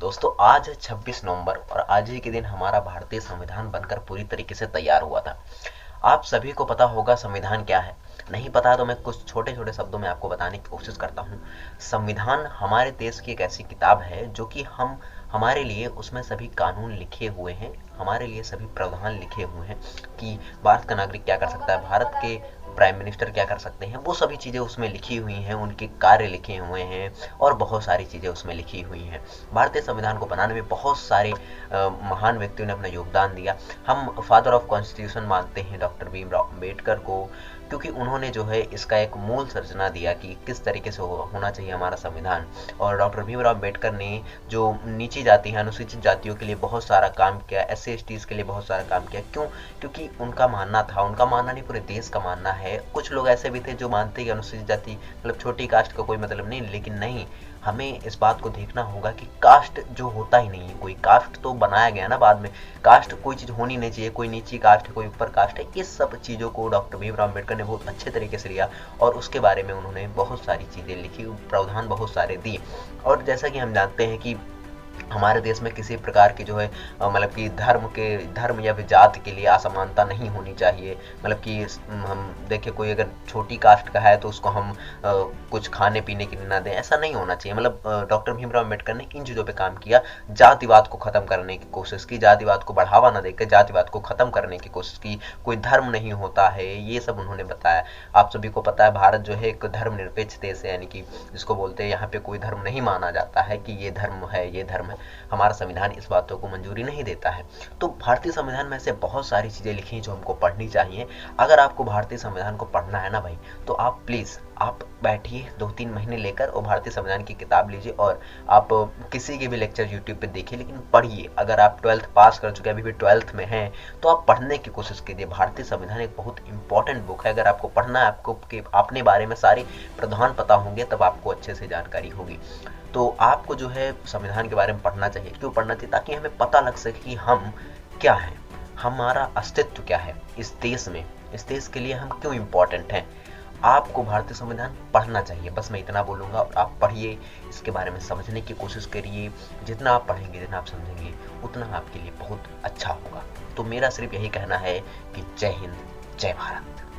दोस्तों आज है 26 नवंबर और आज ही के दिन हमारा भारतीय संविधान बनकर पूरी तरीके से तैयार हुआ था। आप सभी को पता होगा संविधान क्या है। नहीं पता तो मैं कुछ छोटे छोटे शब्दों में आपको बताने की कोशिश करता हूँ। संविधान हमारे देश की एक ऐसी किताब है जो कि हमारे लिए उसमें सभी कानून लिखे हुए हैं, हमारे लिए सभी प्रावधान लिखे हुए हैं कि भारत का नागरिक क्या कर सकता है, भारत के प्राइम मिनिस्टर क्या कर सकते हैं, वो सभी चीज़ें उसमें लिखी हुई हैं, उनके कार्य लिखे हुए हैं और बहुत सारी चीज़ें उसमें लिखी हुई हैं। भारतीय संविधान को बनाने में बहुत सारे महान व्यक्तियों ने अपना योगदान दिया। हम फादर ऑफ कॉन्स्टिट्यूशन मानते हैं डॉक्टर भीमराव अम्बेडकर को, क्योंकि उन्होंने जो है इसका एक मूल संरचना दिया कि किस तरीके से होना चाहिए हमारा संविधान। और डॉक्टर भीमराव अम्बेडकर ने जो नीची जाति है, अनुसूचित जातियों के लिए बहुत सारा काम किया, SC STs के लिए बहुत सारा काम किया। क्यों? क्योंकि उनका मानना था, उनका मानना नहीं पूरे देश का मानना है। कुछ लोग ऐसे भी थे जो मानते कि अनुसूचित जाति मतलब छोटी कास्ट का कोई मतलब नहीं, लेकिन नहीं, हमें इस बात को देखना होगा कि कास्ट जो होता ही नहीं है, कोई कास्ट तो बनाया गया ना बाद में, कास्ट कोई चीज़ होनी नहीं चाहिए, कोई नीची कास्ट है कोई ऊपर कास्ट है। इस सब चीज़ों को डॉक्टर भीमराव अम्बेडकर ने बहुत अच्छे तरीके से लिया और उसके बारे में उन्होंने बहुत सारी चीज़ें लिखी, प्रावधान बहुत सारे दिए। और जैसा कि हम जानते हैं कि हमारे देश में किसी प्रकार की जो है मतलब कि धर्म या फिर जाति के लिए असमानता नहीं होनी चाहिए। मतलब कि हम देखिए कोई अगर छोटी कास्ट का है तो उसको हम कुछ खाने पीने के लिए ना दें, ऐसा नहीं होना चाहिए। मतलब डॉक्टर भीमराव अम्बेडकर ने इन चीज़ों पे काम किया, जातिवाद को ख़त्म करने की कोशिश की, जातिवाद को बढ़ावा ना देकर जातिवाद को ख़त्म करने की कोशिश की। कोई धर्म नहीं होता है, ये सब उन्होंने बताया। आप सभी को पता है भारत जो है एक धर्मनिरपेक्ष देश है, यानी कि जिसको बोलते हैं यहाँ पे कोई धर्म नहीं माना जाता है कि ये धर्म है ये धर्म है। हमारा संविधान इस बातों को मंजूरी नहीं देता है। तो भारतीय संविधान में ऐसे बहुत सारी चीज़ें लिखी हैं जो हमको पढ़नी चाहिए। अगर आपको भारतीय संविधान को पढ़ना है ना भाई, तो आप प्लीज़ आप बैठिए 2-3 महीने लेकर और भारतीय संविधान की किताब लीजिए और आप किसी के भी लेक्चर यूट्यूब पे देखिए, लेकिन पढ़िए। अगर आप 12th पास कर चुके हैं, अभी भी 12th में हैं, तो आप पढ़ने की कोशिश कीजिए। भारतीय संविधान एक बहुत इंपॉर्टेंट बुक है। अगर आपको पढ़ना है, आपको अपने बारे में सारे प्रावधान पता होंगे, तब आपको अच्छे से जानकारी होगी। तो आपको जो है संविधान के बारे में पढ़ना चाहिए। क्यों पढ़ना चाहिए? ताकि हमें पता लग सके कि हम क्या हैं, हमारा अस्तित्व क्या है इस देश में, इस देश के लिए हम क्यों इम्पोर्टेंट हैं। आपको भारतीय संविधान पढ़ना चाहिए, बस मैं इतना बोलूँगा। और आप पढ़िए, इसके बारे में समझने की कोशिश करिए। जितना आप पढ़ेंगे, जितना आप समझेंगे, उतना आपके लिए बहुत अच्छा होगा। तो मेरा सिर्फ यही कहना है कि जय हिंद, जय भारत।